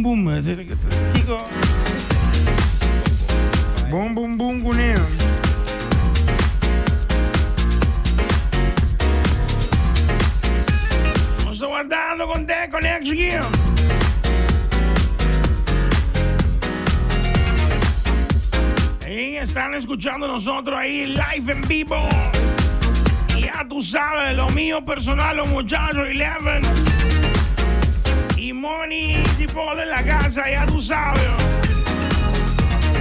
boom. Chico. Boom, boom, boom con él. Nos está guardando con The Connection. Y están escuchando nosotros ahí live en vivo. Ya tú sabes, lo mío personal, los muchachos 11 y Money y Paul en la casa, ya tú sabes.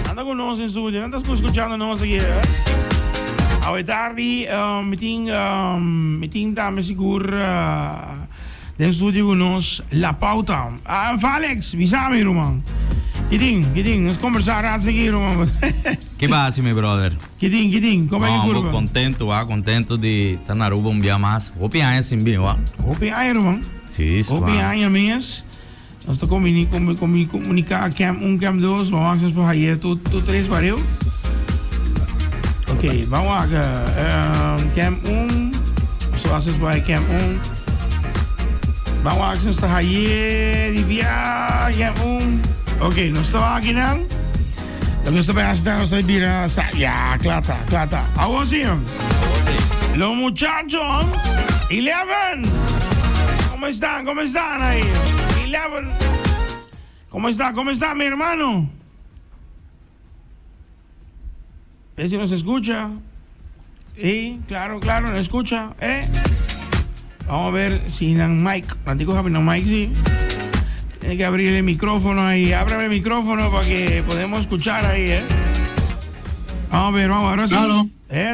Anda con nosotros en estudio, no estás escuchando nosotros aquí. Hoy tarde, me tinta seguro del studio con nosotros la pauta. Alex, visame, Roman. Kidding, es conversar a seguir, Roman. ¿Qué pasa, mi brother? Kidding, como é que curva? Contento de estar na Aruba um dia mais. Hope I am sim, ó. Hope I am, man. Sim, isso. Hope I am, mes. Nós estamos comunicar Camp 1, Camp 2, vamos lá, para aí, tu 3 valeu? Ok, vamos lá, Camp 1, só acessar para Camp 1. Vamos lá, nós estamos aí, de viagem, Camp 1. Ok, nós estamos aqui, não? Lo que usted está haciendo es mira, ya, clata. Ahora sí. Los muchachos, 11. ¿Cómo están ahí? 11. ¿Cómo está mi hermano? ¿Ves si nos escucha? Claro, nos escucha. Vamos a ver si en Mike, antiguo Javi, Mike sí. Tiene que abrir el micrófono ahí. Ábrame el micrófono para que podamos escuchar ahí, Vamos a ver, ahora sí.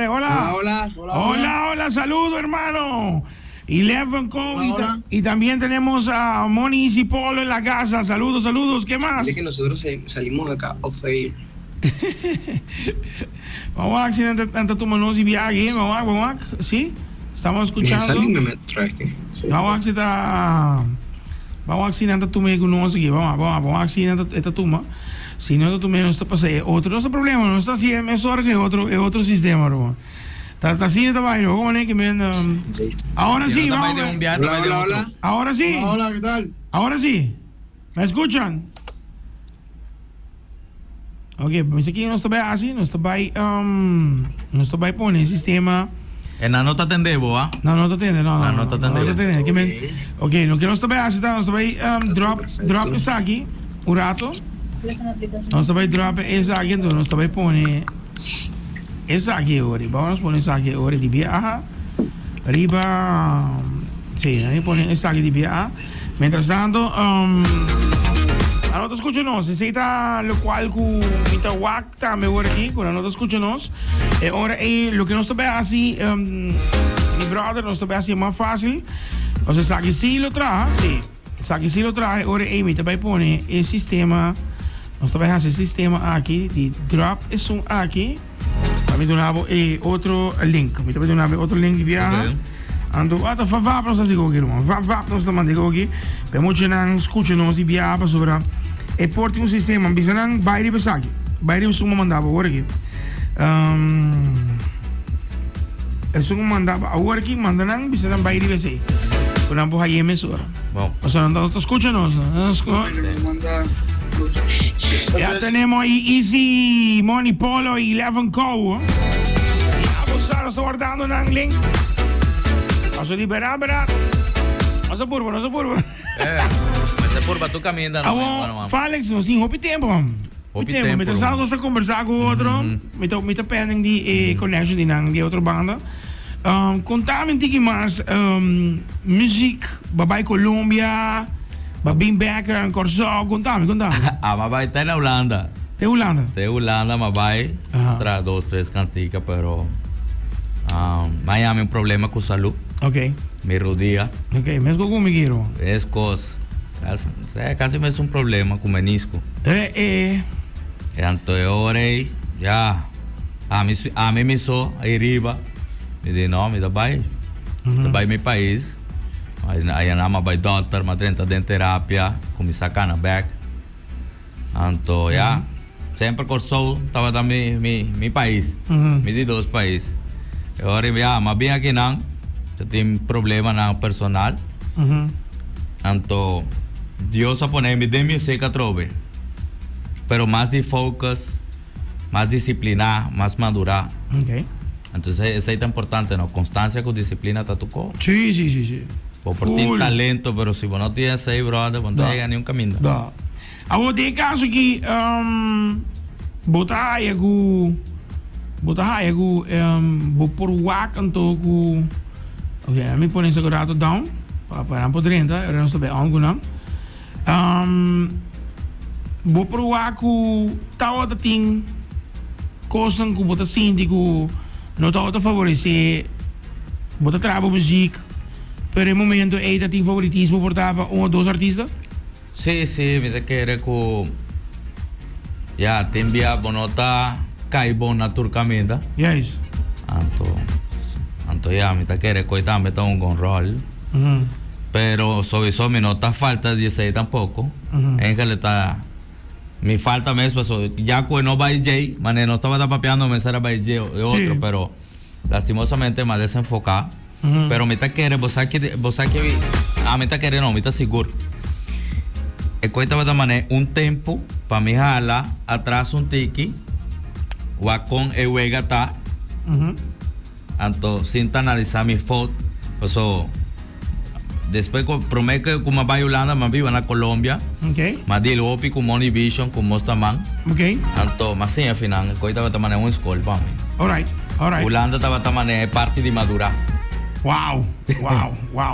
Hola, saludos, hermano. 11 COVID. Y también tenemos a Moni y Polo en la casa. Saludos. ¿Qué más? Es que nosotros salimos de acá off air. Vamos a ver si tu manos y viaje. Vamos a ver. ¿Sí? Estamos escuchando. Vamos a ver si está... Vamos a accionar tu medio con nosotros aquí. Vamos a accionar esta tuma. Si no, tu medio no está pasando. Otro es el problema. No está así. Me sorge otro sistema, hermano. Está así, está bailando. ¿Cómo es que me ahora sí, vamos. Hola. Ahora sí. Hola, ¿qué tal? Ahora sí. ¿Me escuchan? Ok, pues aquí no está así. No está poner el sistema. Na nota atendebo, ah? No te atende, no. No te atende. Ok, lo que nós também assistamos, nós também drop isso aqui, o rato. Nós também drop isso aqui, então nós também põe isso aqui agora. Vamos pôr isso aqui agora de viaja. Arriba, sim, aí põe isso aqui de viaja. Mientras tanto, a nós escucha-nos, se está lo qual com ita wak também agora aqui, quando nós escucha-nos, agora lo que nós também assim, mi brother, nós também assim mais fácil. O sea, sabe si lo trae, ahora me também põe o sistema, nós também fazemos o sistema aqui, de drop isso aqui, também donava outro link, me também donava outro link de viagem. Ando, vap nós assim aqui, irmão, vap nós também aqui, para muitos não escutam nós de viagem sobre e porte sistema, bisa não bairi besaki, bairi suma mandava agora aqui. Suma mandava agora aqui, manda não bisa não bairi besai. Kuna po hay emisora. Bom. O sea, no escúchanos. Ya tenemos ahí Easy, Money, Polo y 11 Co. Ya vos sabes, estoy guardando un link. Vamos a liberar, ¿verdad? No se purva. Mas se purva, tu caminhando. Alex, nos dijo, hopi tempo. Hopi tempo. Mientras algo está conversando con otro, me está pending de connection de otra banda. Contame um pouquinho mais música, babai Colômbia, babim Becker, en Corsó, contame. Mabai está na Holanda. Te Holanda? Te Holanda, Mabai, tra 2-3 canticas, pero Miami un problema con salud. Ok. Mi rodilla. Ok, me escucho conmigo. Es cosa. Casi me es un problema con menisco. Entonces ahora ya, a mí me hizo ahí arriba. Me dice, no, me da vai meu país. Aí na vai doctor, mas dentro de terapia, começar a back. Então, já, sempre cursou, estava da meu país, me de 2 países. Agora, já, mas bem aqui não, já tem problema não personal. Então, Dios a poner mi de música trove, pero más de focus, más disciplina, más madurar. Ok. Entonces eso es tan importante, ¿no? Constancia con disciplina está tu co. Sí. Por ti talento, pero si vos no tienes ahí, brother, pues no Da. llega ni un camino. Da. Agora tem caso que botar aí com vou por wak anto com okay, me põe segurado down para não poder entrar, eu não estou on com não. Vou por wak com tal outra ting coisa que botar síndico não tá outra favorecer botar trabo música. Pero el momento é dat favoritismo portava um ou dois artistas. Sí, me te quiere que ya te envía bonota caibona turcamida. Yes. Anto ya me te quiere que también está un rol. Pero sobre eso me nota falta 16 tampoco. En que le está mi falta mesmo so, ya que no va J, mané no estaba tapapeando me será by J o otro, Sí. pero lastimosamente más desenfocado. Pero me te quiere, vos sabes que me te quiere no, me está seguro. Cuéntame de manera un tempo para mi jala atrás un tiki o con el huegata anto sin analizar mi foto so después prometo que como va a Holanda más viva en la Colombia Ok. más di el opi con Money Vision con Mostaman Ok. anto más sin al final cuéntame de manera un school para mí Alright. Holanda estaba de manera parte de madura. Wow.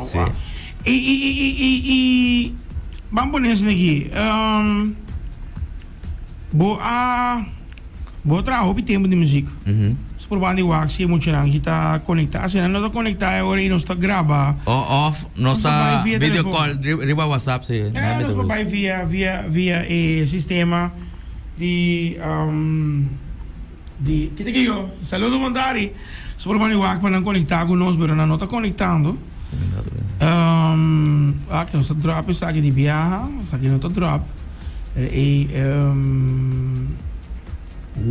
Sí. E vamos poner isso aqui. Vou trabalhar o tempo de música. Se por banda igual, se emocionar, que está conectado. Se não está conectado agora e não está grava. Off no Nossa, está vai via video telefone. call riba WhatsApp sí. Nós vai via sistema de que te digo? Saludo Mondari. Se por banda igual para não conectar conosco, mas não está conectando. Que não está drop, isso aqui de viaja, isso aqui não está drop. E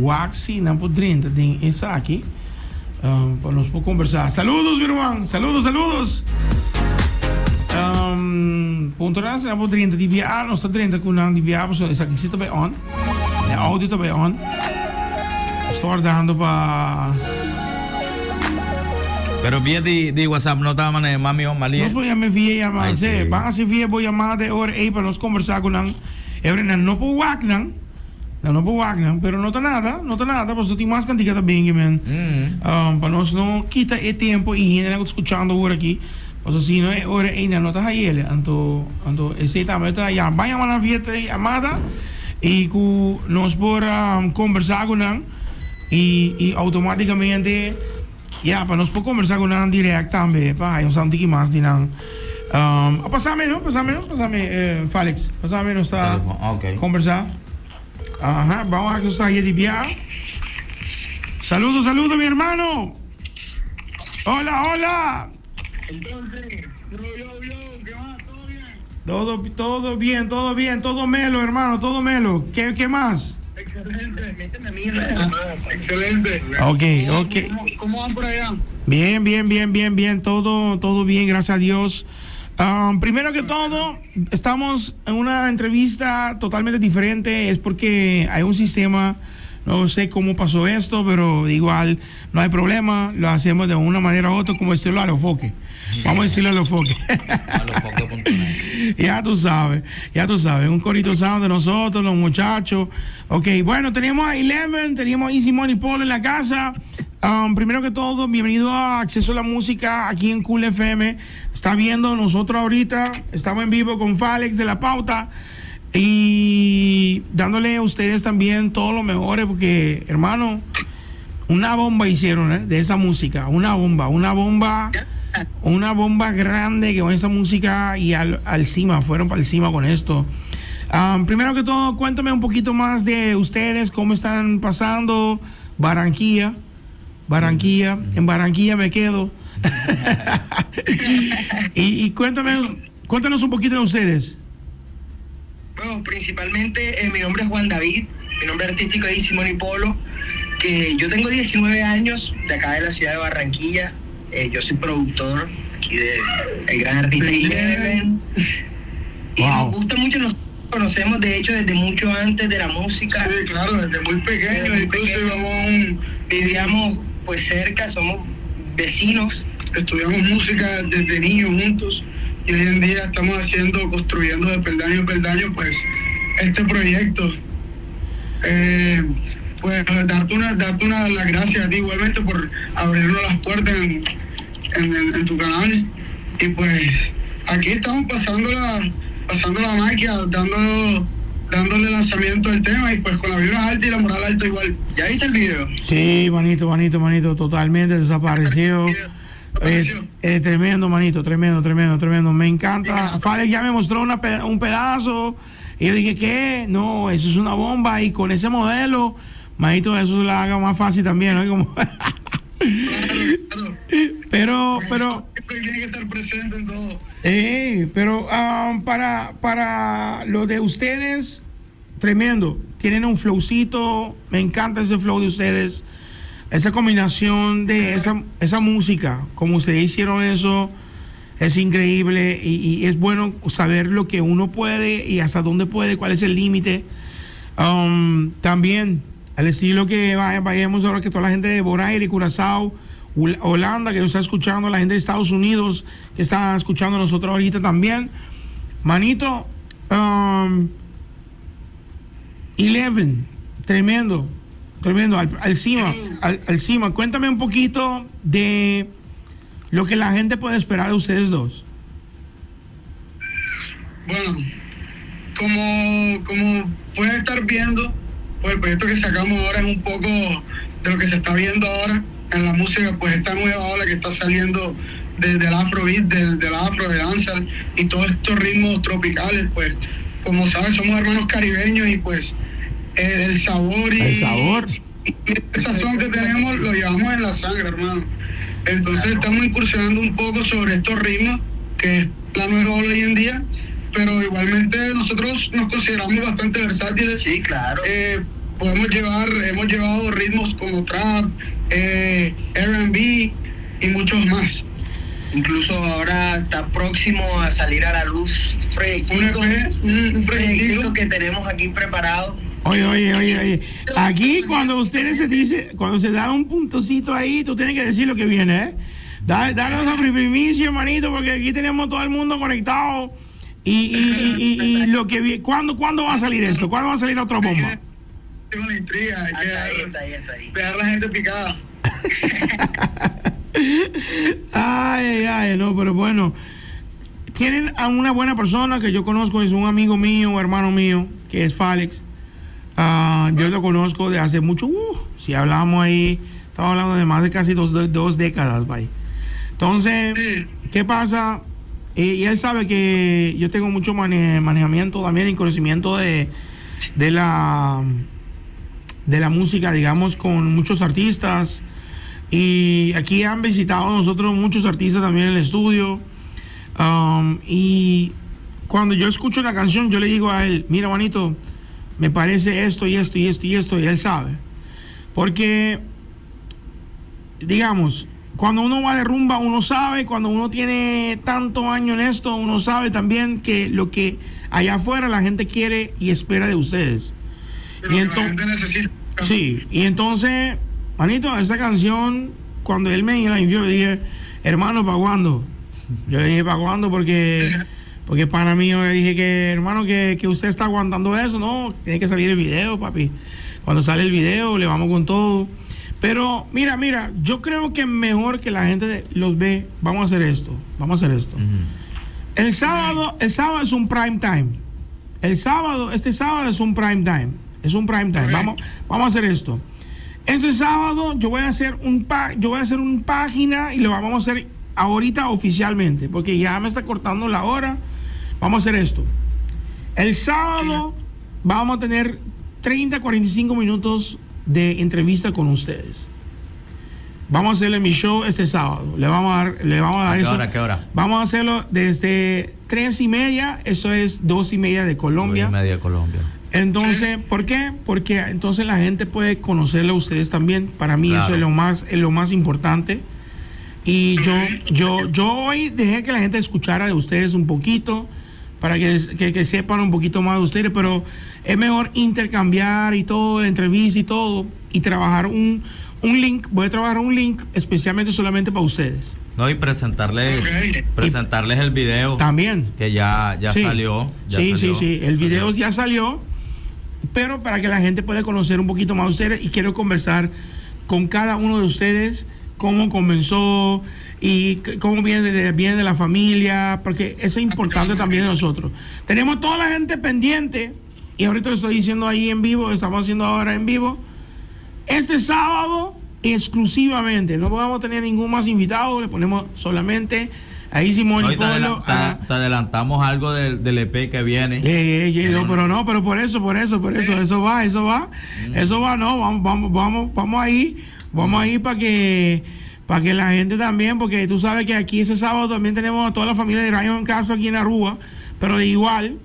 Waxi não podrinta tem isso aqui para nós poder conversar. Saludos, meu irmão, saludos. Ponto nós não podrinta de viaja, nós está drinta com não de viaja, isso aqui está bem on, o áudio está bem on. Estou guardando para Pero vía de WhatsApp no estaba manera mami o malía. nós vamos me via chamar, Ai, se sim. van a se via boa chamada agora aí para nós conversar com não. Eu não por wak não por wak não, pero não tá nada, porque tem mais cantiga também, man. Para nós não quita o tempo e ainda não escutando agora aqui. Porque se não é hora ainda não tá aí ele, então esse também tá já vai chamar na via chamada e que nós por conversar com não e automaticamente para nós por conversar com não direto também, para eu saber que mais de não. Passame, Félix, passame nós tá Ok. conversar. Vamos a estar aí de viaje. Saludos, mi hermano. Hola. Entonces, yo, ¿qué más? ¿Todo bien? Todo bien, todo melo, hermano, todo melo. ¿Qué más? Excelente, méteme a mí. Excelente. Ok. ¿Cómo van por allá? Bien, todo bien, gracias a Dios. Primero que todo, estamos en una entrevista totalmente diferente, es porque hay un sistema, no sé cómo pasó esto, pero igual no hay problema, lo hacemos de una manera u otra, como decirlo a los foques. Vamos a decirlo a los foques. Ya tú sabes, un corito sound de nosotros, los muchachos. Ok, bueno, tenemos a Eleven, tenemos a Easy Money Polo en la casa. Primero que todo, bienvenido a Acceso a la Música aquí en Cool FM. Está viendo nosotros ahorita, estamos en vivo con Falex de La Pauta y dándole a ustedes también todo lo mejor, porque hermano, una bomba hicieron de esa música, una bomba grande que con esa música y fueron para el cima con esto. Primero que todo, cuéntame un poquito más de ustedes, cómo están pasando Barranquilla, en Barranquilla me quedo. y cuéntanos un poquito de ustedes. Bueno, principalmente mi nombre es Juan David, mi nombre artístico es Simón y Polo, que yo tengo 19 años de acá de la ciudad de Barranquilla. Yo soy productor aquí de el gran artista Eleven. Y Wow. nos gusta mucho, nos conocemos de hecho desde mucho antes de la música. Sí, claro, desde muy pequeño, Desde muy incluso pequeño. Vivíamos pues cerca, somos vecinos. estudiamos música desde niños juntos y hoy en día estamos construyendo de peldaño en peldaño, pues, este proyecto. Pues darte las gracias a ti igualmente por abrirnos las puertas en tu canal. Y pues aquí estamos pasando la máquina, dándole lanzamiento al tema y pues con la vibra alta y la moral alta igual. ¿Ya viste el video? Sí, manito, totalmente desaparecido. Es tremendo, manito, tremendo. Me encanta. Falex ya me mostró un pedazo y yo dije, ¿qué? No, eso es una bomba y con ese modelo, manito, eso la haga más fácil también, ¿no? Como Claro. pero Siempre tiene que estar presente en todo. pero para lo de ustedes, tremendo. Tienen un flowcito, me encanta ese flow de ustedes. Esa combinación de esa música, como ustedes hicieron eso, es increíble y es bueno saber lo que uno puede y hasta dónde puede, cuál es el límite. También al estilo que vayamos ahora, que toda la gente de Bonaire, Curazao, Holanda, que nos está escuchando, la gente de Estados Unidos, que está escuchando a nosotros ahorita también. Manito, 11, tremendo, al cima. Cuéntame un poquito de lo que la gente puede esperar de ustedes dos. Bueno, como pueden estar viendo, pues el proyecto que sacamos ahora es un poco de lo que se está viendo ahora en la música, pues esta nueva ola que está saliendo del afrobeat, del afro, de dancehall y todos estos ritmos tropicales, pues como sabes somos hermanos caribeños y pues el sabor y el sazón que tenemos lo llevamos en la sangre, hermano. Entonces estamos incursionando un poco sobre estos ritmos, que es la nueva ola hoy en día, pero igualmente nosotros nos consideramos bastante versátiles. Sí, claro. Hemos llevado ritmos como trap, R&B y muchos más. Incluso ahora está próximo a salir a la luz Un proyectito que tenemos aquí preparado. Oye. Aquí cuando ustedes cuando se da un puntocito ahí, tú tienes que decir lo que viene, ¿eh? Danos a primicia, hermanito, porque aquí tenemos todo el mundo conectado. Y lo que viene, ¿cuándo va a salir esto? ¿Cuándo va a salir otra bomba? Tengo la intriga, hay que Está ahí. dejar a la gente picada. Ay, no, pero bueno. Tienen a una buena persona que yo conozco, es un amigo mío, hermano mío, que es Falex. Yo lo conozco de hace mucho, si hablamos ahí, estamos hablando de más de casi dos décadas, bye. Entonces, ¿qué pasa? Y él sabe que yo tengo mucho manejamiento también y conocimiento de la música, digamos, con muchos artistas. Y aquí han visitado nosotros muchos artistas también en el estudio. Y cuando yo escucho una canción, yo le digo a él, mira, manito, me parece esto y esto y esto y esto, y él sabe. Porque, digamos, cuando uno va de rumba, uno sabe, cuando uno tiene tanto año en esto, uno sabe también que lo que allá afuera la gente quiere y espera de ustedes. Pero Y la gente necesita. sí, y entonces, manito, esa canción, cuando él me la envió, yo dije, hermano, ¿para cuándo? Yo le dije, ¿para cuándo? Porque para mí, yo le dije que, hermano, que usted está aguantando eso, no, tiene que salir el video, papi. Cuando sale el video, le vamos con todo. Pero, mira, yo creo que mejor que la gente los ve, vamos a hacer esto. El sábado es un prime time. Este sábado es un prime time. Vamos a hacer esto. Ese sábado yo voy a hacer una página y lo vamos a hacer ahorita oficialmente, porque ya me está cortando la hora. Vamos a hacer esto. El sábado vamos a tener 30-45 minutos de entrevista con ustedes. Vamos a hacerle mi show este sábado. Le vamos a dar eso. ¿A qué hora? Vamos a hacerlo desde 3:30, eso es 2:30 de Colombia. 2:30 de Colombia. Entonces, ¿por qué? Porque entonces la gente puede conocerlo a ustedes también. Para mí Claro. eso es lo más importante. Y yo hoy dejé que la gente escuchara de ustedes un poquito para que sepan un poquito más de ustedes, pero es mejor intercambiar y todo, la entrevista y todo, y trabajar un link. Voy a trabajar un link especialmente solamente para ustedes. No, y presentarles el video. También. Que ya Sí. salió. Sí. El video ya salió, pero para que la gente pueda conocer un poquito más de ustedes, y quiero conversar con cada uno de ustedes, cómo comenzó y cómo viene de la familia, porque eso es importante también de nosotros. Tenemos toda la gente pendiente, y ahorita lo estoy diciendo ahí en vivo, estamos haciendo ahora en vivo. Este sábado, exclusivamente, no vamos a tener ningún más invitado, le ponemos solamente a Simón y Polo. Te adelantamos algo del EP que viene. Pero por eso, eso va, no, vamos ahí para que la gente también, porque tú sabes que aquí ese sábado también tenemos a toda la familia de Ryan Castro aquí en Aruba, pero de igual,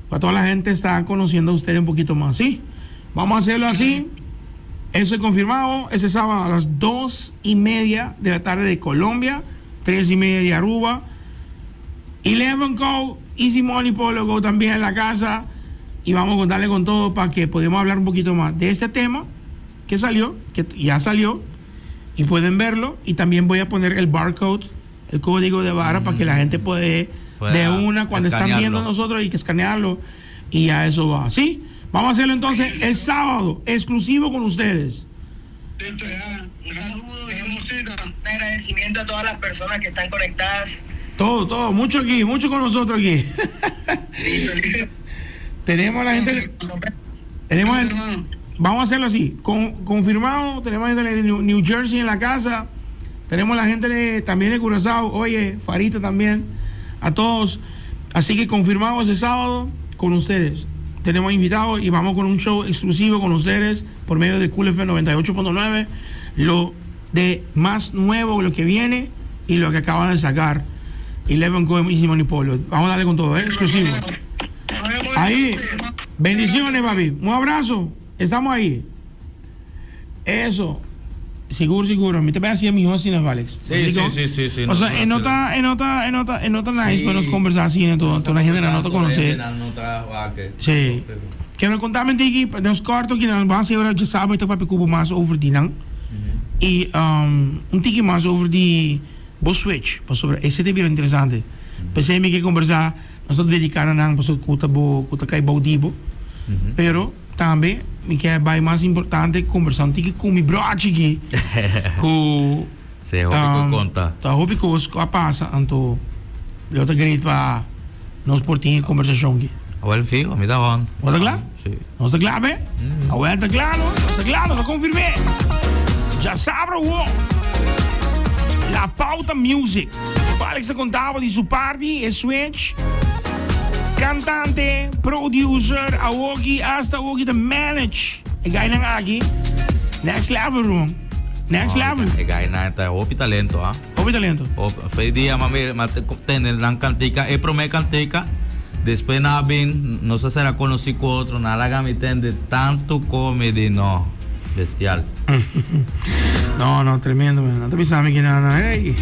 para toda la gente está conociendo a ustedes un poquito más, ¿sí? Vamos a hacerlo así. Eso es confirmado, ese sábado a las 2:30 de la tarde de Colombia, 3:30 de Aruba. 11 Go, Easy Money Polo Go también en la casa, y vamos a contarle con todo para que podamos hablar un poquito más de este tema que ya salió, y pueden verlo, y también voy a poner el barcode, el código de barra, para que la gente puede de una, cuando están viendo nosotros, y que escanearlo, y a eso va, ¿sí? Vamos a hacerlo entonces el sábado, exclusivo con ustedes. Listo, ya. Un saludo y un agradecimiento a todas las personas que están conectadas. Todo, mucho con nosotros aquí. Tenemos la gente. Vamos a hacerlo así, confirmado. Tenemos gente de New Jersey en la casa. Tenemos la gente también de Curazao. Oye, Farita también. A todos. Así que confirmado ese sábado con ustedes. Tenemos invitados y vamos con un show exclusivo con ustedes por medio de Cool FM 98.9. Lo de más nuevo, lo que viene y lo que acaban de sacar. 11 Go y Simón y Polo. Vamos a darle con todo, exclusivo. Ahí. Bendiciones, papi. Un abrazo. Estamos ahí. Eso. Seguro. Me te voy a decir a mi hijo así, ¿no, Alex? Sí. O sea, en otra nice, pero nos conversar así, en toda la gente no te conoce. Sí. Quiero contarme Tiki, nos corto que nos vamos a ahora, já sabe, então para pecubo mais over die nang. E Tiki mais over die Switch, sobre esse é bem interessante. Pensei que conversar, nós estamos dedicados a nang, para kuta kai baudibo. Pero também me quer mais importante conversar Tiki com mi broche aqui. Com se hobi conta. Tá hobi com os passa, então eu te queria para nós portinho conversação aqui. Well, figo, mi da on. ¿No está claro? Sí. ¿No está claro, eh? Ahora está claro, lo confirmé. Ya sabrá, la pauta music. Alex contaba de su party, es Switch. Cantante, producer, awoki, hasta awoki de manage. Ik ga je aquí. Next level, room. Next level. Ik ga je naar het hopi talento, ha? Hopi talento. Fei dia, mami, tener la cantica, prome cantica. Después Nabin, no sé si será conocido con otro, nada que me entiende, tanto comedy, no, bestial. No, tremendo, man. No te pensaba que nada, hey.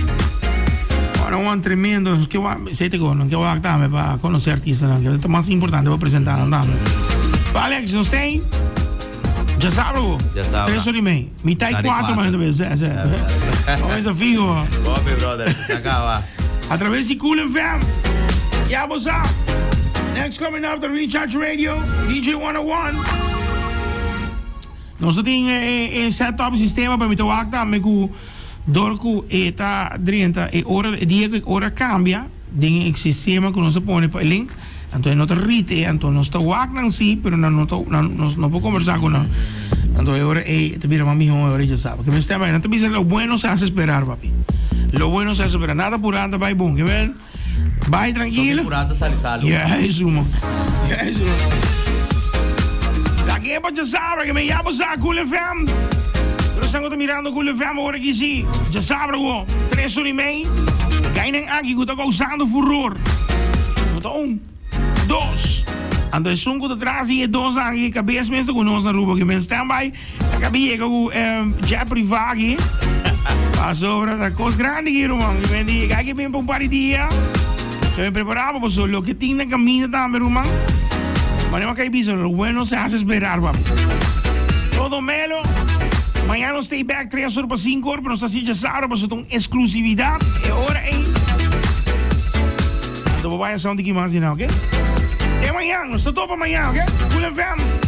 Ahora tremendo, es que no quiero adaptarme para conocer artistas, que es más importante para presentar, andando. Alex, no stay. Ya sabes, 3 horas y media. Mitad y 4, man. Vamos a fijo. Bobby, brother, se acaba. A través de Cool FM. Yeah, what's up? Next coming up, the Recharge Radio, DJ 101. Nós temos setup sistema para me tocar, me cu dorku eta 30 e ora dia que ora cambia, ding el sistema que nós põe para link, então não te rite, então nós tá wak sí, pero não puedo conversar con nós. Então ahora te mira mami ahora ya sabe, que me está bem, não te dice lo bueno se hace esperar, papi. Lo bueno se hace esperar, nada por anda, vai boom, que ven. Vai tranquilo. Yeah, eso. La que ya sabe que me llamo Cool FM. Pero están mirando Cool FM ahora aquí sí. Ya sabe, 3 horas y media. Gainen aquí que está causando furor. 1, 2. Ando es un atrás y 2 aquí. Cabeza me está con nosotros en Rubo. Que me están by. Acabé con jet privado aquí. Pasó, la cosa grande aquí, man. Que me diga, aquí viene por un par de días. Estoy preparado, pues lo que tiene camino también, hermano. Manemos que hay piso, lo bueno se hace esperar, papi. Todo melo. Mañana stay back 3 horas para 5 horas, pero nos así ya sabe, pues es exclusividad. Ahora, Entonces, vaya a sound de más, ¿ok? Que mañana, está todo para mañana, ¿ok? Cool FM.